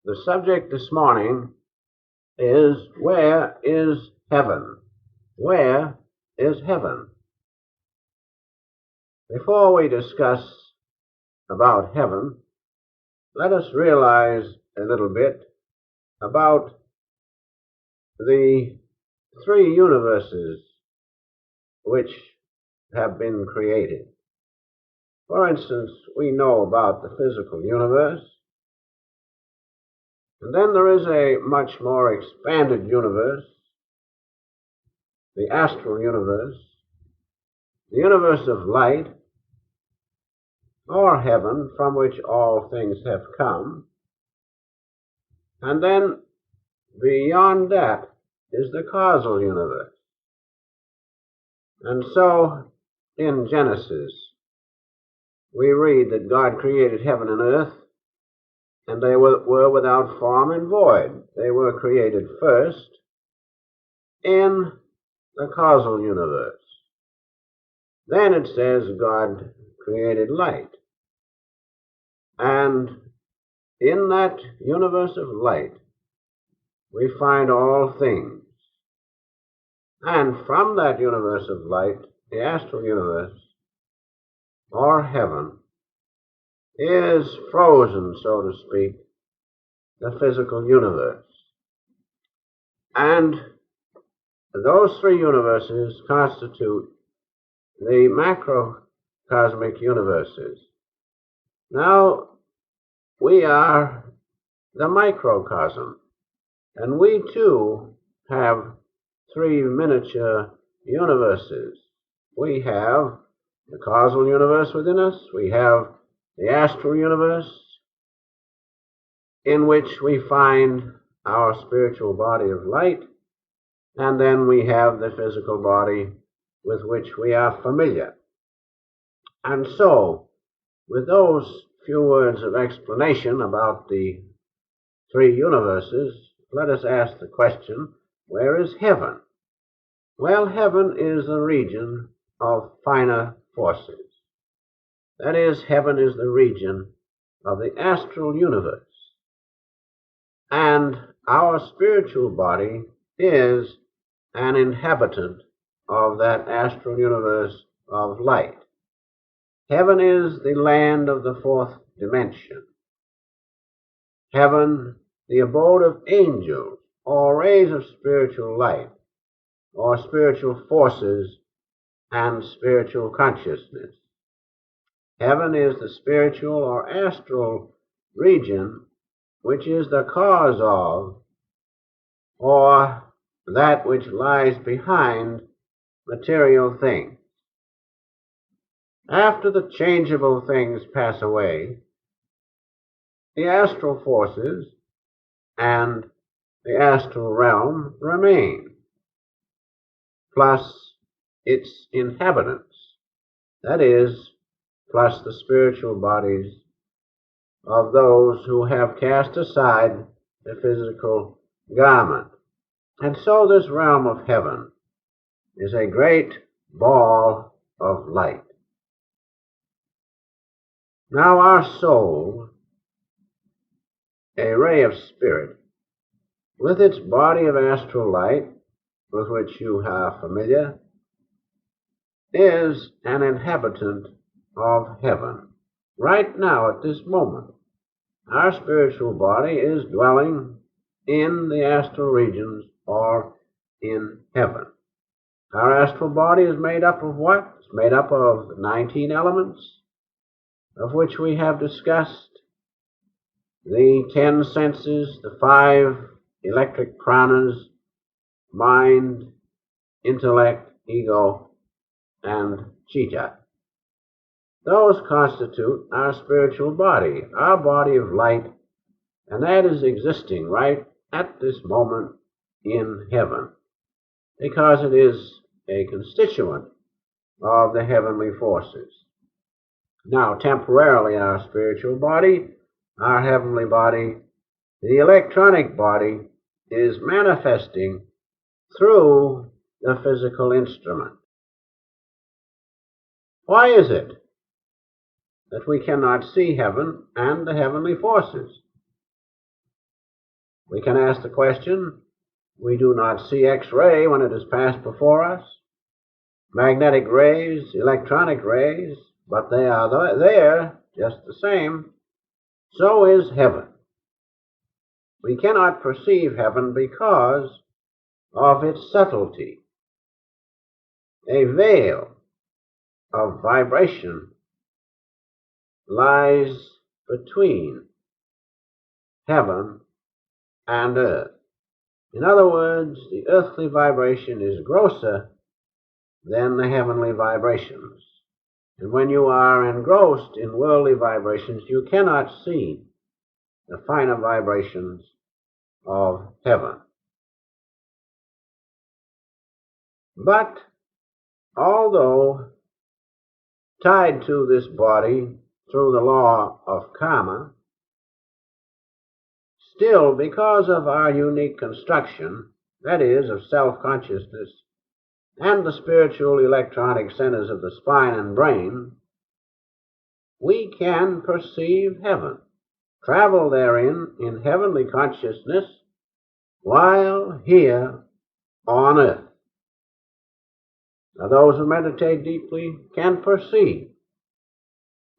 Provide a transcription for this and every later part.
The subject this morning is, where is heaven? Where is heaven? Before we discuss about heaven, let us realize a little bit about the three universes which have been created. For instance, we know about the physical universe, and then there is a much more expanded universe, the astral universe, the universe of light, or heaven, from which all things have come. And then beyond that is the causal universe. And so in Genesis, we read that God created heaven and earth, and they were without form and void. They were created first in the causal universe. Then it says God created light. And in that universe of light, we find all things. And from that universe of light, the astral universe, or heaven, is frozen, so to speak, the physical universe. And those three universes constitute the macrocosmic universes. Now, we are the microcosm, and we too have three miniature universes. We have the causal universe within us, we have the astral universe, in which we find our spiritual body of light, and then we have the physical body with which we are familiar. And so, with those few words of explanation about the three universes, let us ask the question, where is heaven? Well, heaven is the region of finer forces. That is, heaven is the region of the astral universe. And our spiritual body is an inhabitant of that astral universe of light. Heaven is the land of the fourth dimension. Heaven, the abode of angels, or rays of spiritual light, or spiritual forces and spiritual consciousness. Heaven is the spiritual or astral region which is the cause of, or that which lies behind, material things. After the changeable things pass away, the astral forces and the astral realm remain, plus its inhabitants, that is, plus the spiritual bodies of those who have cast aside the physical garment. And so this realm of heaven is a great ball of light. Now our soul, a ray of spirit, with its body of astral light, with which you are familiar, is an inhabitant of heaven. Right now, at this moment, our spiritual body is dwelling in the astral regions or in heaven. Our astral body is made up of what? It's made up of 19 elements, of which we have discussed the 10 senses, the 5 electric pranas, mind, intellect, ego, and chitta. Those constitute our spiritual body, our body of light, and that is existing right at this moment in heaven, because it is a constituent of the heavenly forces. Now, temporarily, our spiritual body, our heavenly body, the electronic body, is manifesting through the physical instrument. Why is it that we cannot see heaven and the heavenly forces? We can ask the question, we do not see X-ray when it has passed before us, magnetic rays, electronic rays, but they are there just the same. So is heaven. We cannot perceive heaven because of its subtlety. A veil of vibration lies between heaven and earth. In other words, the earthly vibration is grosser than the heavenly vibrations. And when you are engrossed in worldly vibrations, you cannot see the finer vibrations of heaven. But although tied to this body through the law of karma, still, because of our unique construction, that is, of self-consciousness and the spiritual electronic centers of the spine and brain, we can perceive heaven, travel therein in heavenly consciousness while here on earth. Now, those who meditate deeply can perceive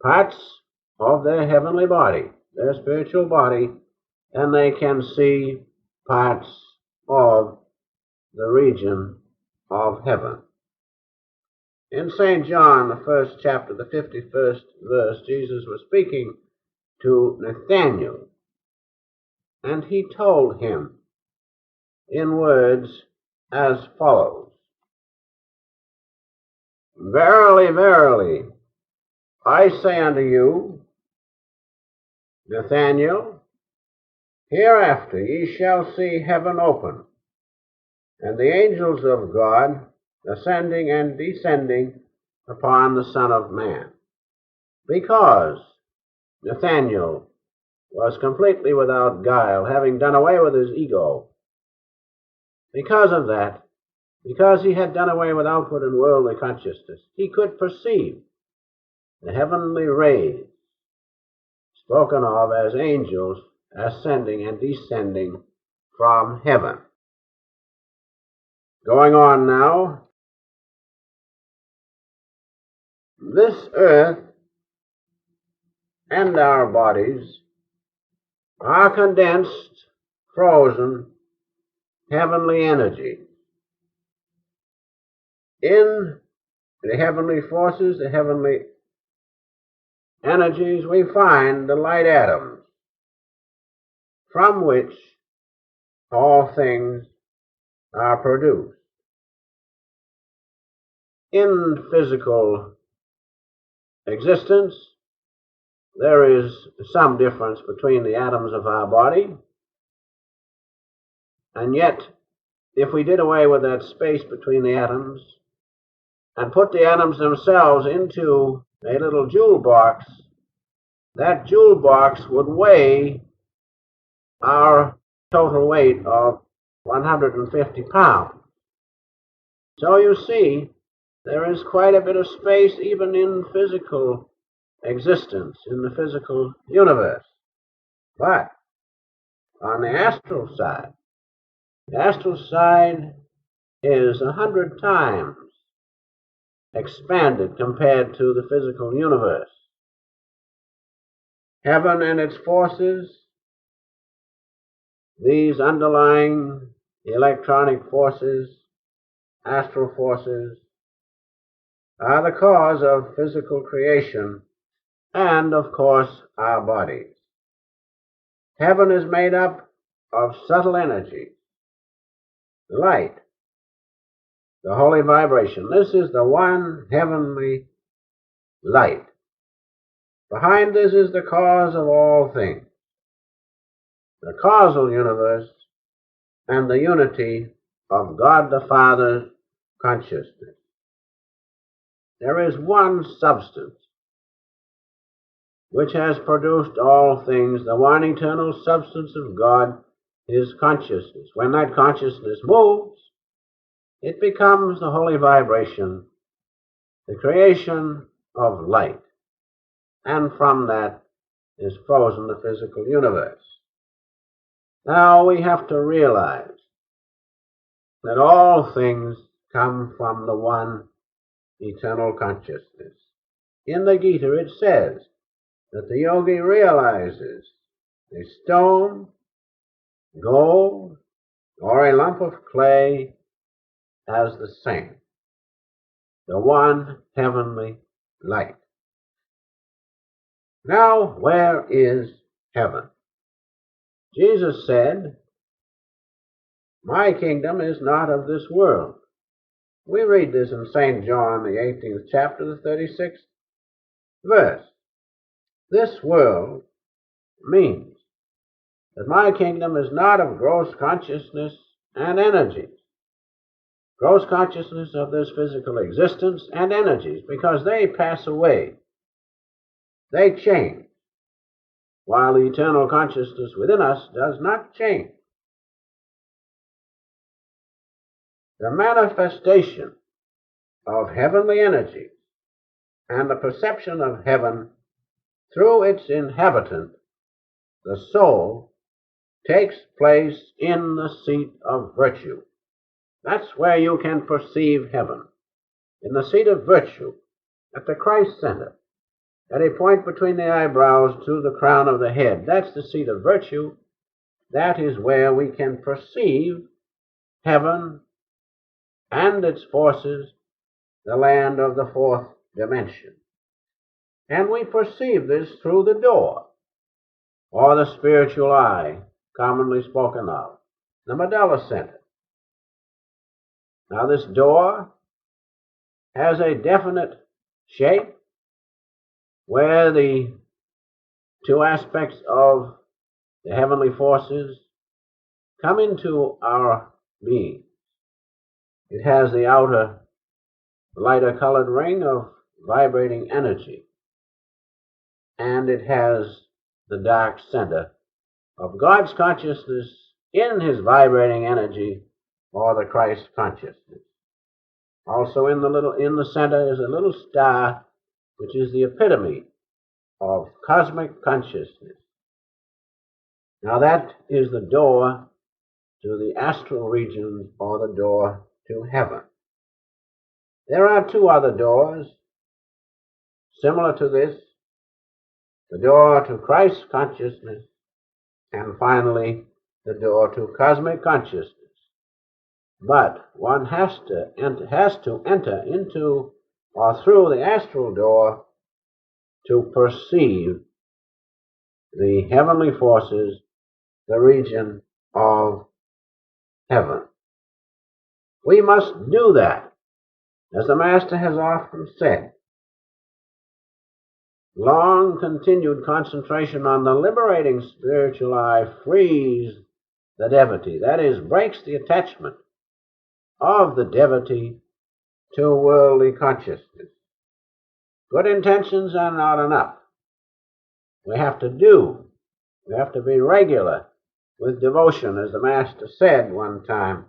parts of their heavenly body, their spiritual body, and they can see parts of the region of heaven. In St. John, the first chapter, the 51st verse, Jesus was speaking to Nathanael, and he told him in words as follows, "Verily, verily, I say unto you, Nathanael, hereafter ye shall see heaven open, and the angels of God ascending and descending upon the Son of Man." Because Nathanael was completely without guile, having done away with his ego. Because of that, because he had done away with outward and worldly consciousness, he could perceive the heavenly rays spoken of as angels ascending and descending from heaven. Going on now, this earth and our bodies are condensed, frozen, heavenly energy. In the heavenly forces, the heavenly energies, we find the light atoms, from which all things are produced. In physical existence, there is some difference between the atoms of our body, and yet, if we did away with that space between the atoms and put the atoms themselves into a little jewel box, that jewel box would weigh our total weight of 150 pounds. So you see, there is quite a bit of space even in physical existence, in the physical universe. But on the astral side is 100 times expanded compared to the physical universe. Heaven and its forces, these underlying electronic forces, astral forces, are the cause of physical creation and, of course, our bodies. Heaven is made up of subtle energy, light, the holy vibration. This is the one heavenly light. Behind this is the cause of all things, the causal universe, and the unity of God the Father's consciousness. There is one substance which has produced all things, the one eternal substance of God, is consciousness. When that consciousness moves, it becomes the holy vibration, the creation of light, and from that is frozen the physical universe. Now we have to realize that all things come from the one eternal consciousness. In the Gita it says that the yogi realizes a stone, gold, or a lump of clay as the same, the one heavenly light. Now, where is heaven? Jesus said, "My kingdom is not of this world." We read this in St. John, the 18th chapter, the 36th verse. This world means that my kingdom is not of gross consciousness and energies. Gross consciousness of this physical existence and energies, because they pass away. They change, while the eternal consciousness within us does not change. The manifestation of heavenly energy and the perception of heaven through its inhabitant, the soul, takes place in the seat of virtue. That's where you can perceive heaven, in the seat of virtue, at the Christ center, at a point between the eyebrows to the crown of the head. That's the seat of virtue. That is where we can perceive heaven and its forces, the land of the fourth dimension. And we perceive this through the door, or the spiritual eye, commonly spoken of, the medulla center. Now, this door has a definite shape where the two aspects of the heavenly forces come into our being. It has the outer lighter colored ring of vibrating energy, and it has the dark center of God's consciousness in his vibrating energy, or the Christ consciousness. Also in the center is a little star, which is the epitome of cosmic consciousness. Now that is the door to the astral regions, or the door to heaven. There are two other doors similar to this: the door to Christ consciousness, and finally the door to cosmic consciousness. But one has to enter into or through the astral door to perceive the heavenly forces, the region of heaven. We must do that, as the Master has often said. Long continued concentration on the liberating spiritual eye frees the devotee, that is, breaks the attachment of the devotee to worldly consciousness. Good intentions are not enough. We have to be regular with devotion. As the Master said one time,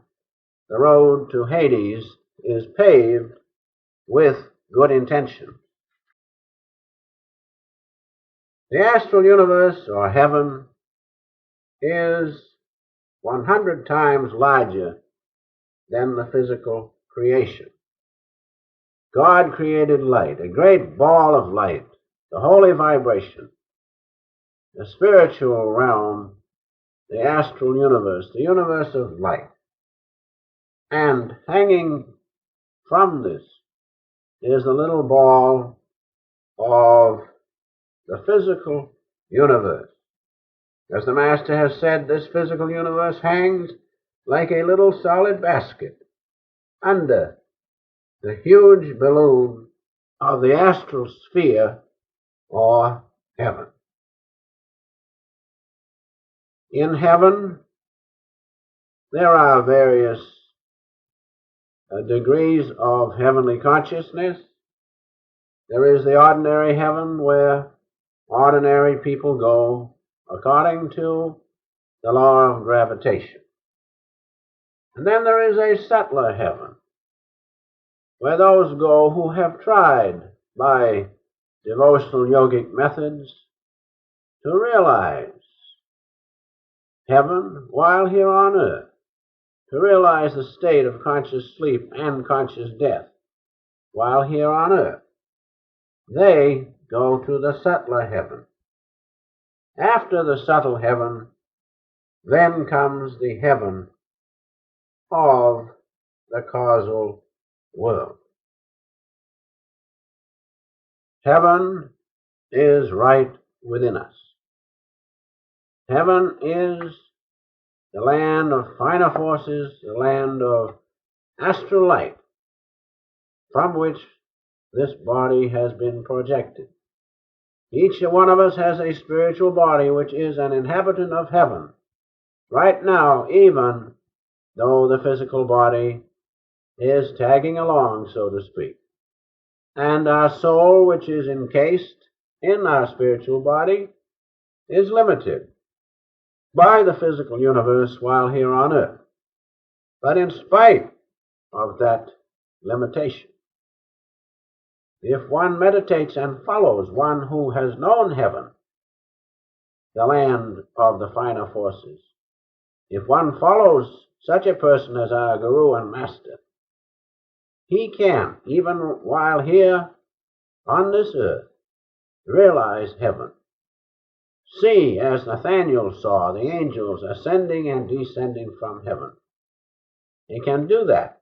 the road to Hades is paved with good intention. The astral universe, or heaven, is 100 times larger than the physical creation. God created light, a great ball of light, the holy vibration, the spiritual realm, the astral universe, the universe of light. And hanging from this is the little ball of the physical universe. As the Master has said, this physical universe hangs like a little solid basket under the huge balloon of the astral sphere, or heaven. In heaven, there are various degrees of heavenly consciousness. There is the ordinary heaven, where ordinary people go according to the law of gravitation. And then there is a subtler heaven, where those go who have tried by devotional yogic methods to realize heaven while here on earth, to realize the state of conscious sleep and conscious death while here on earth, they go to the subtler heaven. After the subtle heaven, then comes the heaven of the causal world. Heaven is right within us. Heaven is the land of finer forces, the land of astral light, from which this body has been projected. Each one of us has a spiritual body which is an inhabitant of heaven right now, even though the physical body is tagging along, so to speak. And our soul, which is encased in our spiritual body, is limited by the physical universe while here on earth. But in spite of that limitation, if one meditates and follows one who has known heaven, the land of the finer forces, if one follows such a person as our Guru and Master, he can, even while here on this earth, realize heaven. See, as Nathaniel saw, the angels ascending and descending from heaven. He can do that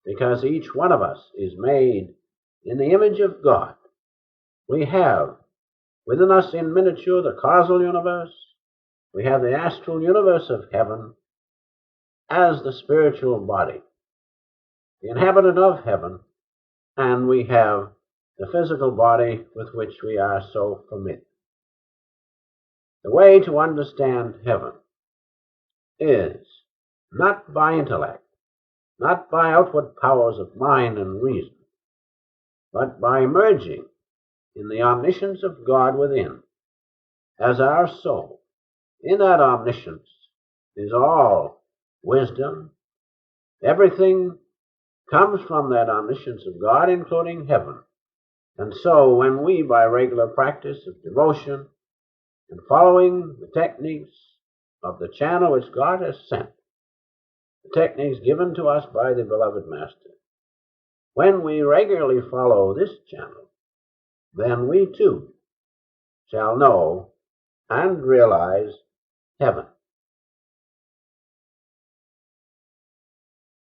because each one of us is made in the image of God. We have within us in miniature the causal universe. We have the astral universe of heaven as the spiritual body, the inhabitant of heaven, and we have the physical body with which we are so familiar. The way to understand heaven is not by intellect, not by outward powers of mind and reason, but by emerging in the omniscience of God within as our soul. In that omniscience is all wisdom. Everything comes from that omniscience of God, including heaven. And so when we, by regular practice of devotion and following the techniques of the channel which God has sent, the techniques given to us by the beloved Master, when we regularly follow this channel, then we too shall know and realize heaven.